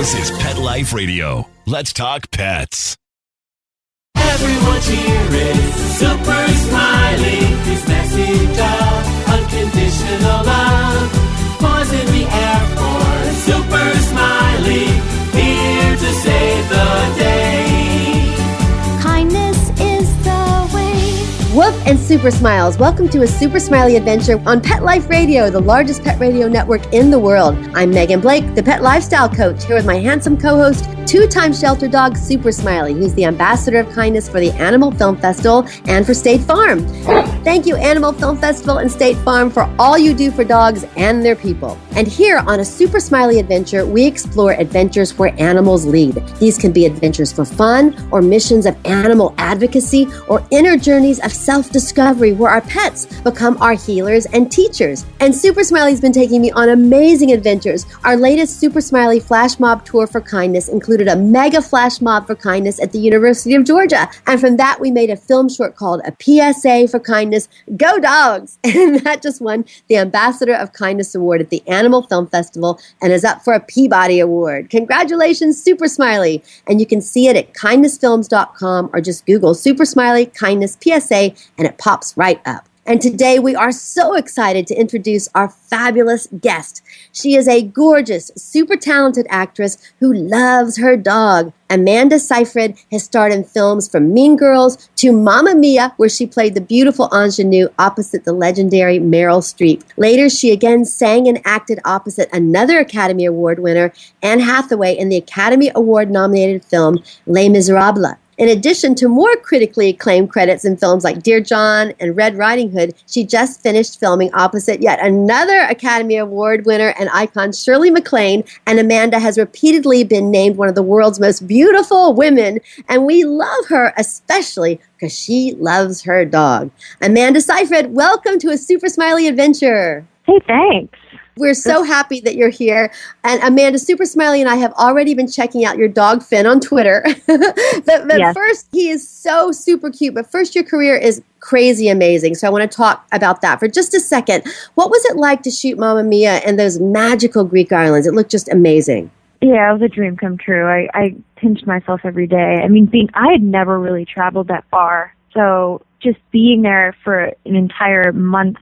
This is Pet Life Radio. Let's talk pets. Everyone cheer is Super Smiley. His message of unconditional love. Paws in the air for Super Smiley. Here to save the day. Kindness is the way. Woof and Super Smiles. Welcome to a Super Smiley adventure on Pet Life Radio, the largest pet radio network in the world. I'm Megan Blake, the pet lifestyle coach, here with my handsome co-host, two-time shelter dog, Super Smiley, who's the ambassador of kindness for the Animal Film Festival and for State Farm. Thank you, Animal Film Festival and State Farm, for all you do for dogs and their people. And here on a Super Smiley adventure, we explore adventures where animals lead. These can be adventures for fun or missions of animal advocacy or inner journeys of self-discovery where our pets become our healers and teachers. And Super Smiley's been taking me on amazing adventures. Our latest Super Smiley Flash Mob Tour for Kindness included a mega flash mob for kindness at the University of Georgia. And from that, we made a film short called A PSA for Kindness, Go Dogs! And that just won the Ambassador of Kindness Award at the Animal Film Festival and is up for a Peabody Award. Congratulations, Super Smiley! And you can see it at kindnessfilms.com or just Google Super Smiley Kindness PSA and it pops right up. And today we are so excited to introduce our fabulous guest. She is a gorgeous, super talented actress who loves her dog. Amanda Seyfried has starred in films from Mean Girls to Mamma Mia, where she played the beautiful ingenue opposite the legendary Meryl Streep. Later, she again sang and acted opposite another Academy Award winner, Anne Hathaway, in the Academy Award-nominated film Les Miserables. In addition to more critically acclaimed credits in films like Dear John and Red Riding Hood, she just finished filming opposite yet another Academy Award winner and icon, Shirley MacLaine, and Amanda has repeatedly been named one of the world's most beautiful women, and we love her especially because she loves her dog. Amanda Seyfried, welcome to a Super Smiley adventure. Hey, thanks. We're so happy that you're here. And Amanda, Super Smiley and I have already been checking out your dog Finn on Twitter. but yes. First, he is so super cute. But first, your career is crazy amazing. So I want to talk about that for just a second. What was it like to shoot Mamma Mia and those magical Greek islands? It looked just amazing. Yeah, it was a dream come true. I pinched myself every day. I mean, I had never really traveled that far. So just being there for an entire month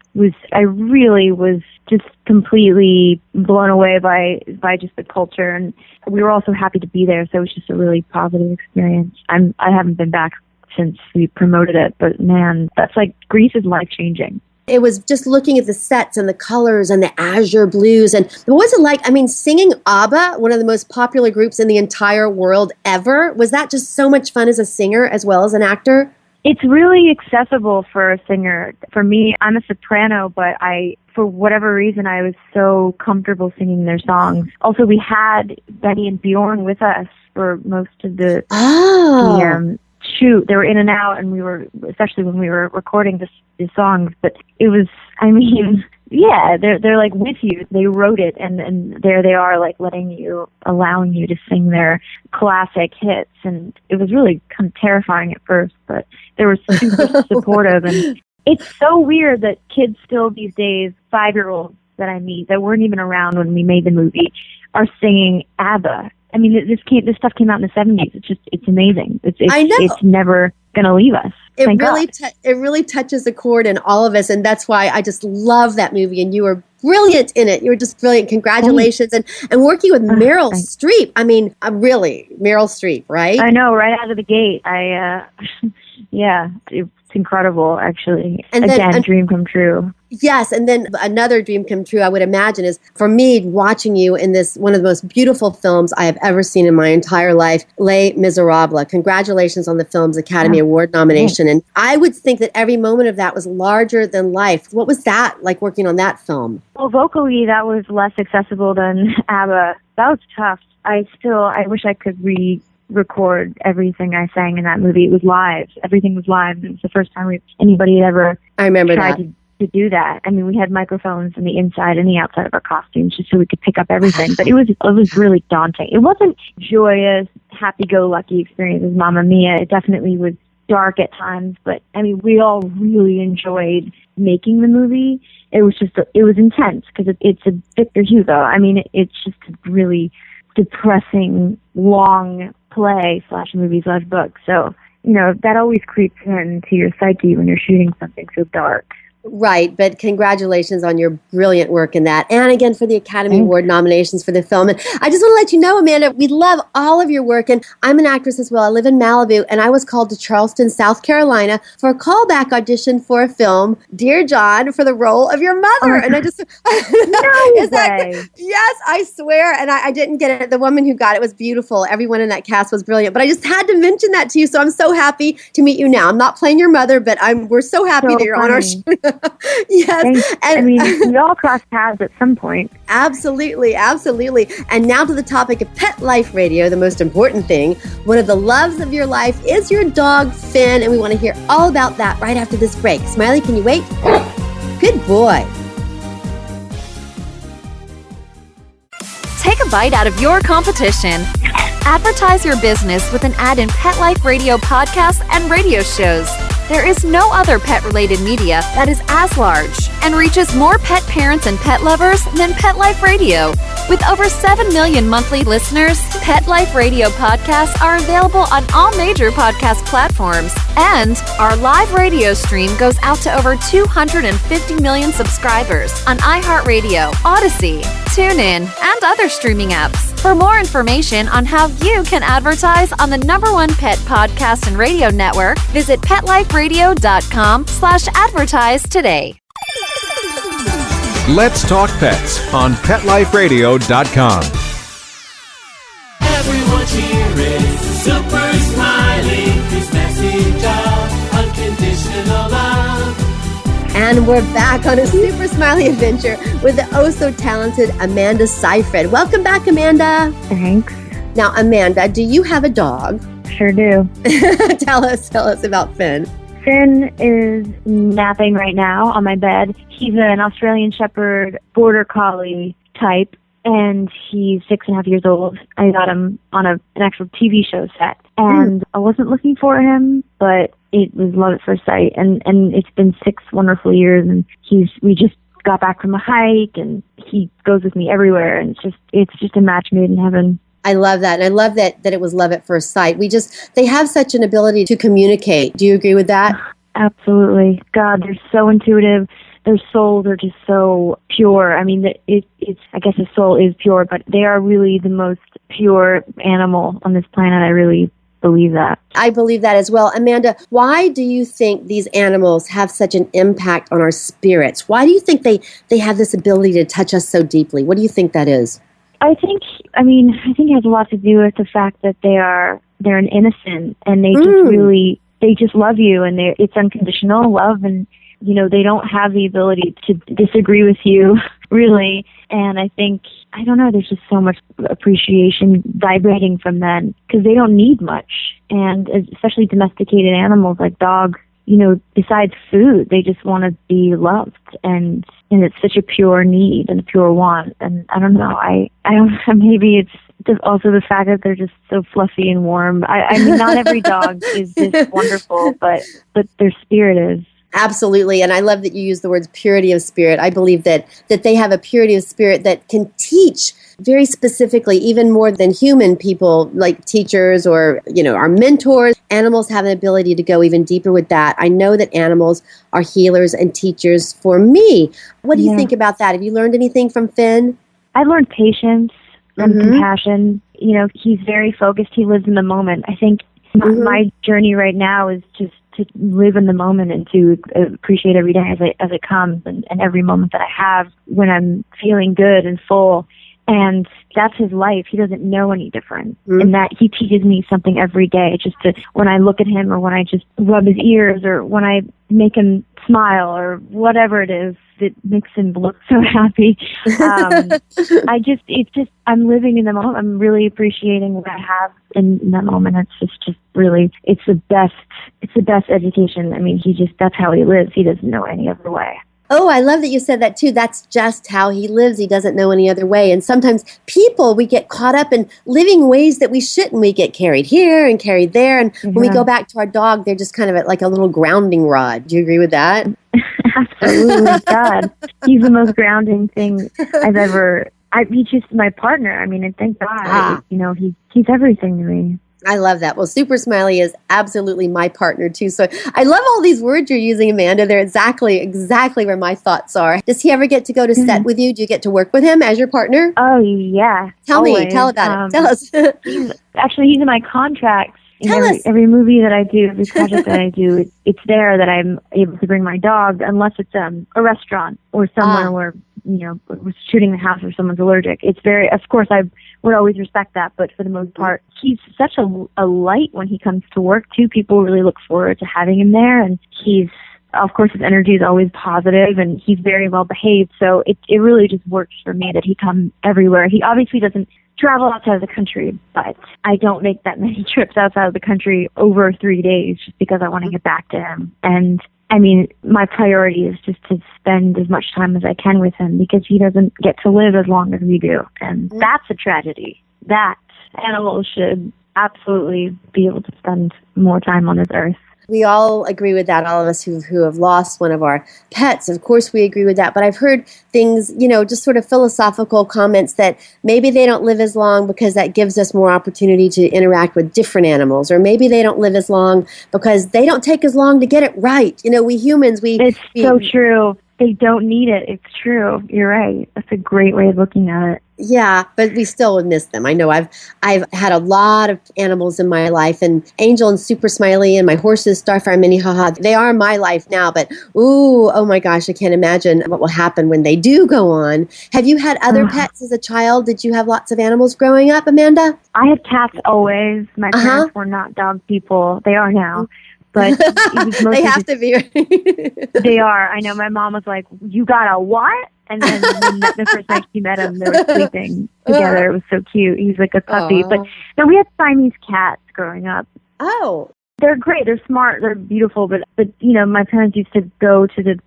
I really was just completely blown away by just the culture, and we were also happy to be there, so it was just a really positive experience. I haven't been back since we promoted it, but man, that's like, Greece is life-changing. It was just looking at the sets and the colors and the azure blues. And what was it like? I mean, singing ABBA, one of the most popular groups in the entire world ever, was that just so much fun as a singer as well as an actor? It's really accessible for a singer. For me, I'm a soprano, but for whatever reason, I was so comfortable singing their songs. Also, we had Benny and Bjorn with us for most of the shoot. They were in and out, and especially when we were recording the songs. But it was, I mean, yeah, they're like with you. They wrote it, and there they are, like allowing you to sing their classic hits. And it was really kind of terrifying at first, but they were super supportive. And it's so weird that kids still these days, 5-year-olds that I meet that weren't even around when we made the movie, are singing ABBA. I mean, this stuff came out in the 70s. It's amazing. I know. It's never going to leave us. It really touches a chord in all of us, and that's why I just love that movie, and you were brilliant in it. You were just brilliant. Congratulations. And working with Meryl Streep. I mean, really, Meryl Streep, right? I know, right out of the gate. Yeah, it's incredible, actually. And again, dream come true. Yes, and then another dream come true, I would imagine, is for me watching you in this one of the most beautiful films I have ever seen in my entire life, Les Miserables. Congratulations on the film's Academy Award nomination. And I would think that every moment of that was larger than life. What was that like working on that film? Well, vocally, that was less accessible than ABBA. That was tough. I wish I could record everything I sang in that movie. It was live. Everything was live. It was the first time anybody had ever tried to do that. I mean, we had microphones in the inside and the outside of our costumes just so we could pick up everything. But it was really daunting. It wasn't joyous, happy-go-lucky experience as Mamma Mia. It definitely was dark at times. But, I mean, we all really enjoyed making the movie. It was intense because it's a Victor Hugo. I mean, it's just a really depressing, long play/movie/book. So, that always creeps into your psyche when you're shooting something so dark. Right, but congratulations on your brilliant work in that. And again, for the Academy Award nominations for the film. And I just want to let you know, Amanda, we love all of your work. And I'm an actress as well. I live in Malibu, and I was called to Charleston, South Carolina for a callback audition for a film, Dear John, for the role of your mother. And I just... No way. Yes, I swear. And I didn't get it. The woman who got it was beautiful. Everyone in that cast was brilliant. But I just had to mention that to you. So I'm so happy to meet you now. I'm not playing your mother, but we're so happy that you're on our show. Yes. Thanks. And we all cross paths at some point. Absolutely, absolutely. And now to the topic of Pet Life Radio, the most important thing. One of the loves of your life is your dog, Finn, and we want to hear all about that right after this break. Smiley, can you wait? Good boy. Take a bite out of your competition. Advertise your business with an ad in Pet Life Radio podcasts and radio shows. There is no other pet-related media that is as large and reaches more pet parents and pet lovers than Pet Life Radio. With over 7 million monthly listeners, Pet Life Radio podcasts are available on all major podcast platforms. And our live radio stream goes out to over 250 million subscribers on iHeartRadio, Odyssey, TuneIn, and other streaming apps. For more information on how you can advertise on the #1 pet podcast and radio network, visit PetLifeRadio.com/advertise today. Let's Talk Pets on PetLifeRadio.com. Everyone cheering, Super Smiley, his message of unconditional love. And we're back on a Super Smiley adventure with the oh-so-talented Amanda Seyfried. Welcome back, Amanda. Thanks. Now, Amanda, do you have a dog? Sure do. Tell us about Finn. Finn is napping right now on my bed. He's an Australian Shepherd Border Collie type, and he's 6.5 years old. I got him on an actual TV show set, and I wasn't looking for him, but it was love at first sight, and it's been 6 wonderful years, and we just got back from a hike, and he goes with me everywhere, and it's just a match made in heaven. I love that. And I love that it was love at first sight. They have such an ability to communicate. Do you agree with that? Absolutely. God, they're so intuitive. Their souls are just so pure. I mean, it's I guess a soul is pure, but they are really the most pure animal on this planet. I really believe that. I believe that as well. Amanda, why do you think these animals have such an impact on our spirits? Why do you think they have this ability to touch us so deeply? What do you think that is? I think it has a lot to do with the fact that they're an innocent, and they just love you, and it's unconditional love, and they don't have the ability to disagree with you, really. And I think, I don't know, there's just so much appreciation vibrating from them because they don't need much. And especially domesticated animals like dogs, besides food, they just want to be loved. And it's such a pure need and a pure want. And I don't know, I don't know, maybe it's also the fact that they're just so fluffy and warm. I mean, not every dog is this wonderful, but their spirit is. Absolutely. And I love that you use the words purity of spirit. I believe that they have a purity of spirit that can teach very specifically, even more than human people like teachers or, our mentors. Animals have an ability to go even deeper with that. I know that animals are healers and teachers for me. What do you think about that? Have you learned anything from Finn? I learned patience and compassion. He's very focused. He lives in the moment. I think my journey right now is just to live in the moment and to appreciate every day as it comes and every moment that I have when I'm feeling good and full. And that's his life. He doesn't know any different. And that he teaches me something every day, when I look at him or when I just rub his ears or when I make him smile or whatever it is that makes him look so happy. I'm living in the moment. I'm really appreciating what I have in that moment. It's just really, it's the best education. I mean, that's how he lives. He doesn't know any other way. Oh, I love that you said that too. That's just how he lives. He doesn't know any other way. And sometimes we get caught up in living ways that we shouldn't. We get carried here and carried there. And when we go back to our dog, they're just kind of like a little grounding rod. Do you agree with that? Absolutely. God, he's the most grounding thing I've ever he's just my partner. I mean, and thank God, he's everything to me. I love that. Well, Super Smiley is absolutely my partner too. So I love all these words you're using, Amanda. They're exactly where my thoughts are. Does he ever get to go to set with you? Do you get to work with him as your partner? Oh, yeah. Tell about it. Tell us. He's in my contracts. Every movie that I do, every project that I do, it's there that I'm able to bring my dog, unless it's a restaurant or somewhere where, we're shooting the house or someone's allergic. It's of course, I would always respect that, but for the most part, he's such a light when he comes to work, too. People really look forward to having him there, and of course, his energy is always positive, and he's very well behaved, so it really just works for me that he comes everywhere. He obviously doesn't travel outside of the country, but I don't make that many trips outside of the country over 3 days just because I want to get back to him. And I mean, my priority is just to spend as much time as I can with him because he doesn't get to live as long as we do. And that's a tragedy. That animals should absolutely be able to spend more time on this earth. We all agree with that, all of us who have lost one of our pets. Of course, we agree with that. But I've heard things, just sort of philosophical comments that maybe they don't live as long because that gives us more opportunity to interact with different animals. Or maybe they don't live as long because they don't take as long to get it right. We humans, It's so true. They don't need it. It's true. You're right. That's a great way of looking at it. Yeah, but we still would miss them. I know I've had a lot of animals in my life, and Angel and Super Smiley and my horses, Starfire, Minnehaha, they are my life now. But oh my gosh, I can't imagine what will happen when they do go on. Have you had other pets as a child? Did you have lots of animals growing up, Amanda? I had cats always. My parents were not dog people. They are now. But they have to be. They are. I know. My mom was like, "You got a what?" And then the first night she met him, they were sleeping together. It was so cute. He's like a puppy. But no, we had Siamese cats growing up. Oh. They're great. They're smart. They're beautiful. But my parents used to go to the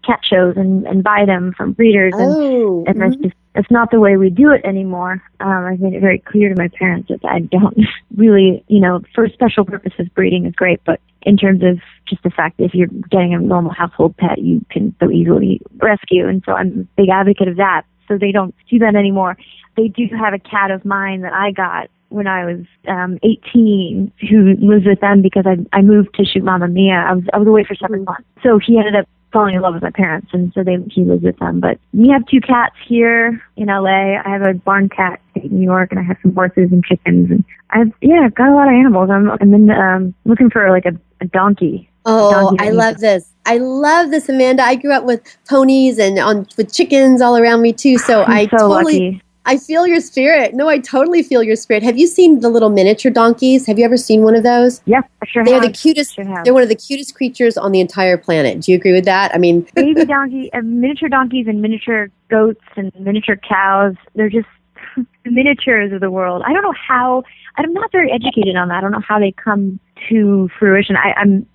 cat shows and buy them from breeders. And that's not the way we do it anymore. I've made it very clear to my parents that I don't really, for special purposes, breeding is great. But in terms of just the fact that if you're getting a normal household pet, you can so easily rescue. And so I'm a big advocate of that. So they don't do that anymore. They do have a cat of mine that I got when I was 18 who lives with them because I moved to shoot Mamma Mia. I was away for 7 months. So he ended up falling in love with my parents, and so he lives with them. But we have 2 cats here in LA. I have a barn cat in New York, and I have some horses and chickens. And I've got a lot of animals. I'm in, looking for like a donkey. Oh, I love this. I love this, Amanda. I grew up with ponies and with chickens all around me too. So lucky. I feel your spirit. No, I totally feel your spirit. Have you seen the little miniature donkeys? Have you ever seen one of those? Yeah, I sure They're have. the cutest. They're one of the cutest creatures on the entire planet. Do you agree with that? I mean, baby donkey, miniature donkeys and miniature goats and miniature cows. They're just the miniatures of the world. I don't know how. I'm not very educated on that. I don't know how they come to fruition. I'm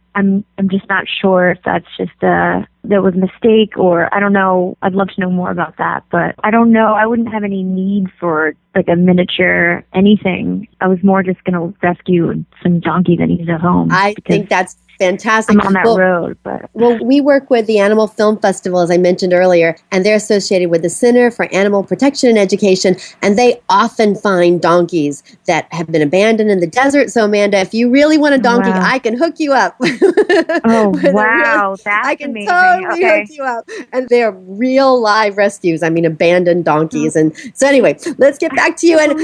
just not sure if that's just that was a mistake, or I don't know. I'd love to know more about that, but I don't know. I wouldn't have any need for like a miniature anything. I was more just going to rescue some donkey that needs a home. I think that's fantastic. I'm on that road, but we work with the Animal Film Festival, as I mentioned earlier, and they're associated with the Center for Animal Protection and Education, and they often find donkeys that have been abandoned in the desert. So, Amanda, if you really want a donkey, I can hook you up. Oh, wow. That's I can amazing. totally hook you up. And they're real live rescues. I mean, abandoned donkeys. And so anyway, let's get back to you. And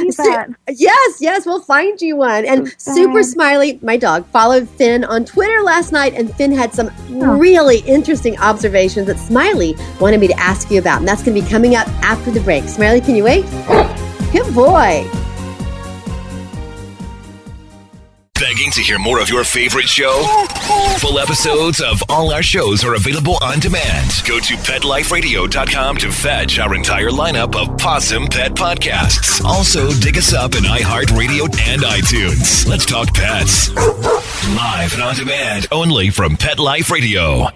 yes, we'll find you one. And Super Smiley, my dog, followed Finn on Twitter last night, and Finn had some really interesting observations that Smiley wanted me to ask you about. And that's going to be coming up after the break. Smiley, can you wait? Good boy. Begging to hear more of your favorite show? Full episodes of all our shows are available on demand. Go to PetLifeRadio.com to fetch our entire lineup of Possum Pet podcasts. Also, dig us up in iHeartRadio and iTunes. Let's talk pets. Live and on demand, only from Pet Life Radio.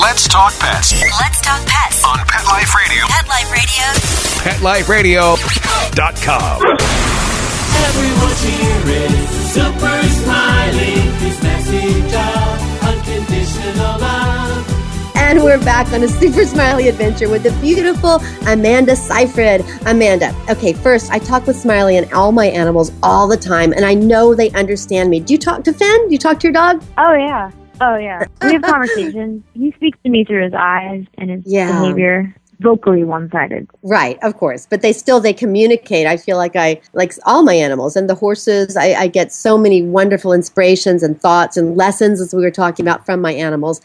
Let's talk pets Let's talk pets on Pet Life Radio. Pet Life Radio. PetLifeRadio.com. Everyone's here is Super Smiley. His message of unconditional love. And we're back on a super smiley adventure with the beautiful Amanda Seyfried. Amanda, okay, first, I talk with Smiley and all my animals all the time, and I know they understand me. Do you talk to Finn? Do you talk to your dog? Oh, yeah. We have conversations. He speaks to me through his eyes and his behavior. Vocally one-sided. Right, of course. But they communicate. I feel like all my animals and the horses, I get so many wonderful inspirations and thoughts and lessons, as we were talking about, from my animals.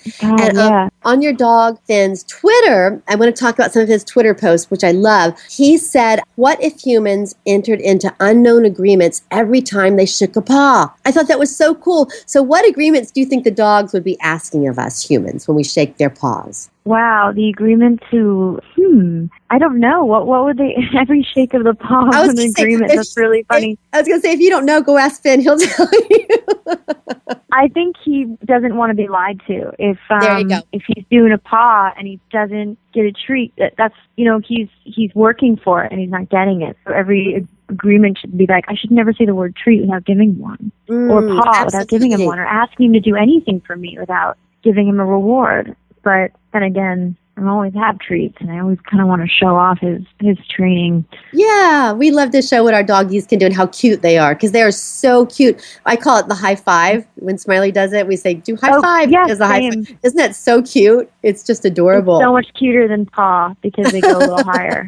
On your dog, Finn's Twitter, I want to talk about some of his Twitter posts, which I love. He said, what if humans entered into unknown agreements every time they shook a paw? I thought that was so cool. So what agreements do you think the dogs would be asking of us humans when we shake their paws? Wow, the agreement to, I don't know. What would they, every shake of the paw was an agreement. That's really funny. I was going to say, if you don't know, go ask Finn. He'll tell you. I think he doesn't want to be lied to. If there you go. If he's doing a paw and he doesn't get a treat, that's, he's working for it and he's not getting it. So every agreement should be like, I should never say the word treat without giving one. Or paw without giving him one. Or asking him to do anything for me without giving him a reward. But then again, I always have treats, and I always kind of want to show off his training. Yeah, we love to show what our doggies can do and how cute they are, because they are so cute. I call it the high five. When Smiley does it, we say, do high five. Yes, high five. Isn't that so cute? It's just adorable. It's so much cuter than paw, because they go a little higher.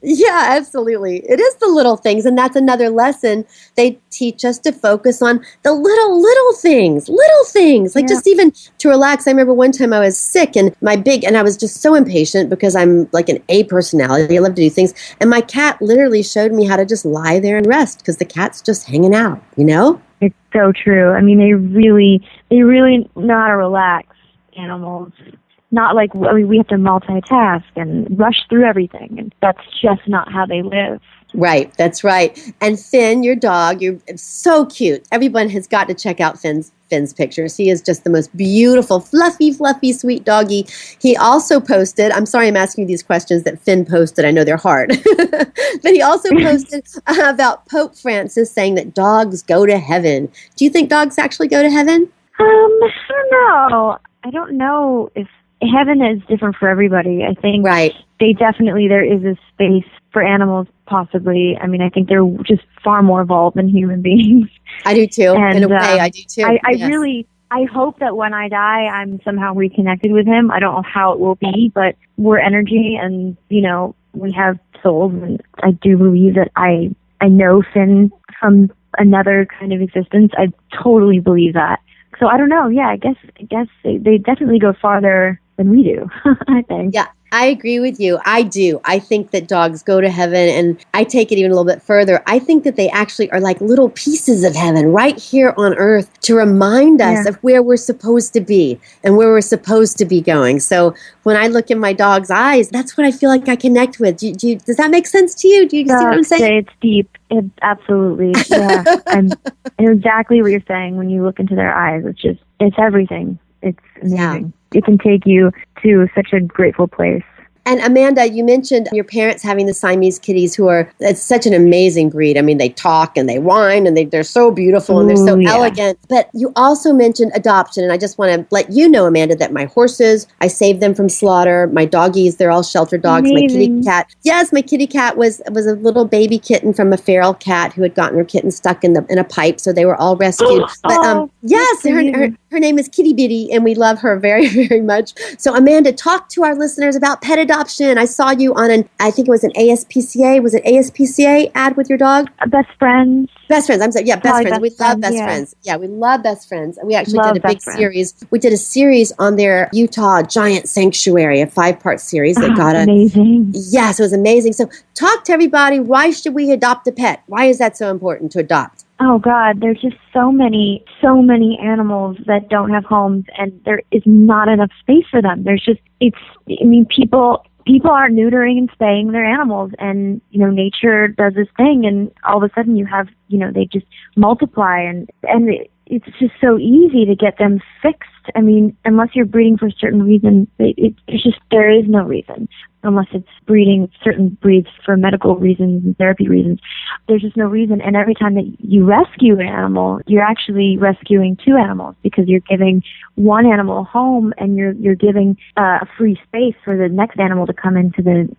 Yeah, absolutely. It is the little things, and that's another lesson. They teach us to focus on the little things, like just even to relax. I remember one time I was sick, and I was just so impatient because I'm like an A personality. I love to do things. And my cat literally showed me how to just lie there and rest, because the cat's just hanging out, It's so true. I mean, they really know how to relax, animals. Not like, we have to multitask and rush through everything. And that's just not how they live. Right, that's right. And Finn, your dog, you're so cute. Everyone has got to check out Finn's pictures. He is just the most beautiful, fluffy, sweet doggy. He also posted, I'm sorry I'm asking you these questions that Finn posted. I know they're hard. But he also posted about Pope Francis saying that dogs go to heaven. Do you think dogs actually go to heaven? I don't know. I don't know if heaven is different for everybody. I think there is a space for animals, possibly. I mean, I think they're just far more evolved than human beings. I do too. And, in a way, I do too. I hope that when I die, I'm somehow reconnected with him. I don't know how it will be, but we're energy, and we have souls, and I do believe that I know Finn from another kind of existence. I totally believe that. So I don't know. Yeah, I guess they definitely go farther than we do, I think. Yeah, I agree with you. I do. I think that dogs go to heaven, and I take it even a little bit further. I think that they actually are like little pieces of heaven right here on earth to remind us of where we're supposed to be and where we're supposed to be going. So when I look in my dog's eyes, that's what I feel like I connect with. Does that make sense to you? Do you see what I'm saying? It's deep. It absolutely. Yeah. I know exactly what you're saying when you look into their eyes. It's everything. It's amazing. It can take you to such a grateful place. And Amanda, you mentioned your parents having the Siamese kitties it's such an amazing breed. I mean, they talk and they whine and they're so beautiful and they're so elegant. But you also mentioned adoption. And I just want to let you know, Amanda, that my horses, I saved them from slaughter. My doggies, they're all shelter dogs. Amazing. My kitty cat. Yes, my kitty cat was a little baby kitten from a feral cat who had gotten her kitten stuck in a pipe. So they were all rescued. But yes, her name is Kitty Bitty, and we love her very, very much. So Amanda, talk to our listeners about pet adoption. I saw you on I think it was an ASPCA. Was it ASPCA ad with your dog? Best Friends. Best Friends. I'm sorry. Yeah, Best Friends. We love Best Friends. Yeah, we love Best Friends. We actually did a big series. We did a series on their Utah giant sanctuary, a 5-part series that got amazing. Yes, it was amazing. So talk to everybody. Why should we adopt a pet? Why is that so important to adopt? Oh God, there's just so many animals that don't have homes, and there is not enough space for them. People are neutering and spaying their animals, and nature does this thing, and all of a sudden you have they just multiply, and it's just so easy to get them fixed I mean, unless you're breeding for a certain reason, there is no reason. Unless it's breeding certain breeds for medical reasons and therapy reasons. There's just no reason. And every time that you rescue an animal, you're actually rescuing two animals because you're giving one animal a home and you're giving a free space for the next animal to come into the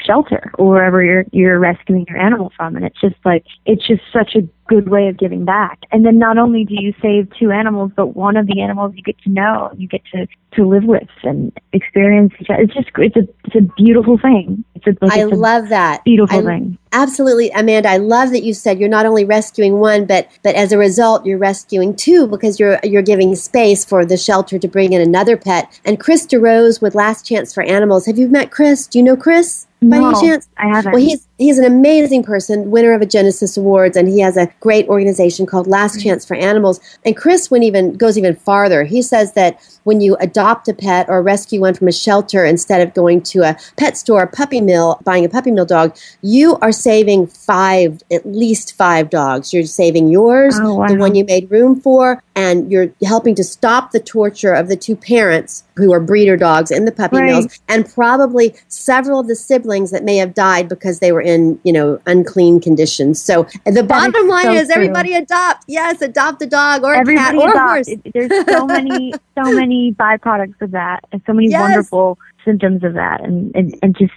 shelter or wherever you're rescuing your animal from. And it's just such a good way of giving back. And then not only do you save two animals, but one of the animals you get to know, you get to live with and experience each other. It's a beautiful thing. I love that. Beautiful thing. Absolutely, Amanda. I love that you said you're not only rescuing one, but as a result, you're rescuing two because you're giving space for the shelter to bring in another pet. And Chris DeRose with Last Chance for Animals. Have you met Chris? Do you know Chris? By any chance? I haven't. Well, he's an amazing person, winner of a Genesis Awards, and he has a great organization called Last Chance for Animals. And Chris goes even farther. He says that when you adopt a pet or rescue one from a shelter instead of going to a pet store, puppy mill, buying a puppy mill dog, you are saving at least five dogs. You're saving yours, the one you made room for, and you're helping to stop the torture of the two parents who are breeder dogs in the puppy mills, and probably several of the siblings that may have died because they were in, unclean conditions. So the bottom line is everybody adopt. Yes, adopt a dog or a cat or a horse. There's so many byproducts of that and so many wonderful symptoms of that. And just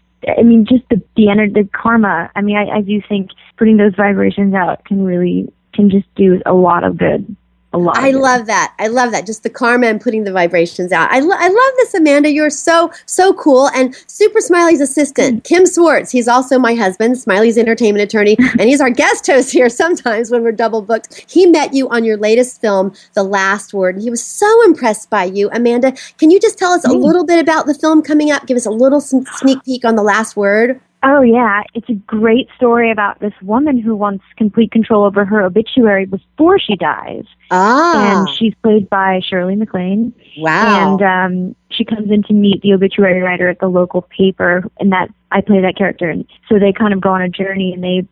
the karma. I mean, I do think putting those vibrations out can just do a lot of good. I love that. Just the karma and putting the vibrations out. I love this, Amanda. You're so cool. And Super Smiley's assistant, Kim Swartz. He's also my husband, Smiley's entertainment attorney, and he's our guest host here sometimes when we're double booked. He met you on your latest film, The Last Word, and he was so impressed by you. Amanda, can you just tell us a little bit about the film coming up? Give us a little sneak peek on The Last Word. Oh, yeah. It's a great story about this woman who wants complete control over her obituary before she dies. And she's played by Shirley MacLaine. Wow. And she comes in to meet the obituary writer at the local paper, and I play that character. And so they kind of go on a journey, and they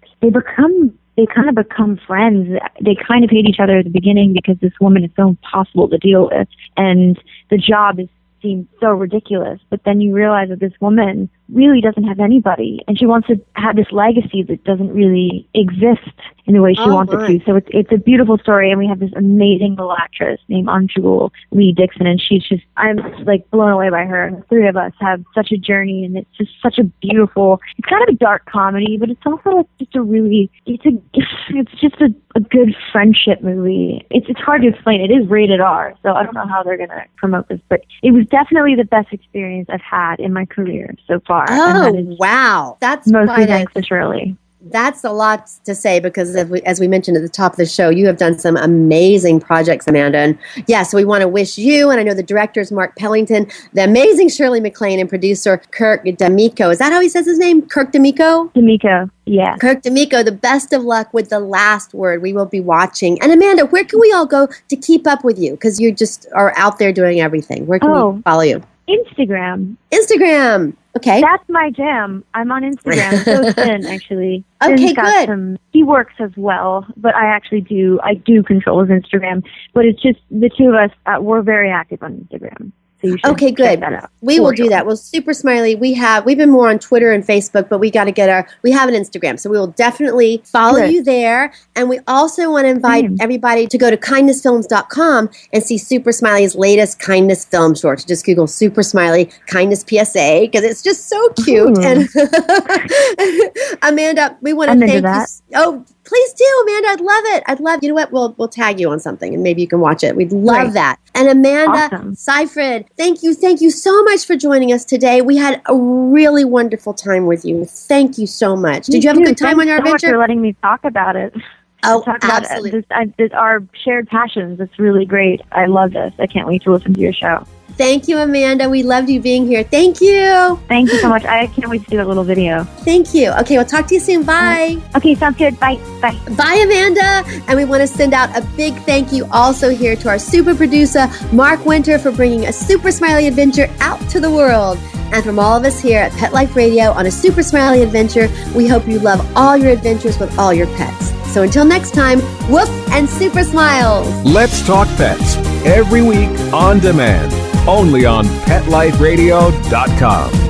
kind of become friends. They kind of hate each other at the beginning because this woman is so impossible to deal with, and the job seems so ridiculous. But then you realize that this woman really doesn't have anybody, and she wants to have this legacy that doesn't really exist in the way she wants it to. So it's a beautiful story, and we have this amazing little actress named Anjul Lee Dixon, and I'm like blown away by her. And the three of us have such a journey, and it's just such a beautiful, it's kind of a dark comedy, but it's also like just it's just a good friendship movie. It's hard to explain. It is rated R, so I don't know how they're going to promote this, but it was definitely the best experience I've had in my career so far. Oh, wow. That's mostly thanks to Shirley. That's a lot to say because as we mentioned at the top of the show, you have done some amazing projects, Amanda. And so we want to wish you, and I know the directors, Mark Pellington, the amazing Shirley MacLaine, and producer Kirk D'Amico. Is that how he says his name? Kirk D'Amico? D'Amico, yeah. Kirk D'Amico, the best of luck with The Last Word. We will be watching. And Amanda, where can we all go to keep up with you? Because you just are out there doing everything. Where can we follow you? Instagram. Okay. That's my jam. I'm on Instagram. So Finn, actually. Okay, good. He works as well, but I do control his Instagram. But it's just the two of us, we're very active on Instagram. So you should check that out. We will do that. Well, Super Smiley, we've been more on Twitter and Facebook, but we have an Instagram. So we will definitely follow you there. And we also want to invite everybody to go to kindnessfilms.com and see Super Smiley's latest kindness film short. Just Google Super Smiley Kindness PSA because it's just so cute. And Amanda, we want to thank you. Oh, please do, Amanda. I'd love, you know what? We'll tag you on something and maybe you can watch it. We'd love that. And Amanda Seyfried, thank you so much for joining us today. We had a really wonderful time with you. Thank you so much. Did you have a good time on your adventure? Thanks so much for letting me talk about it. Oh, absolutely. Our shared passions. It's really great. I love this. I can't wait to listen to your show. Thank you, Amanda. We loved you being here. Thank you. Thank you so much. I can't wait to do a little video. Thank you. Okay, we'll talk to you soon. Bye. Okay, sounds good. Bye. Bye. Bye, Amanda. And we want to send out a big thank you also here to our super producer, Mark Winter, for bringing a Super Smiley adventure out to the world. And from all of us here at Pet Life Radio on a Super Smiley adventure, we hope you love all your adventures with all your pets. So until next time, woof and super smiles. Let's talk pets. every week on demand, only on PetLifeRadio.com.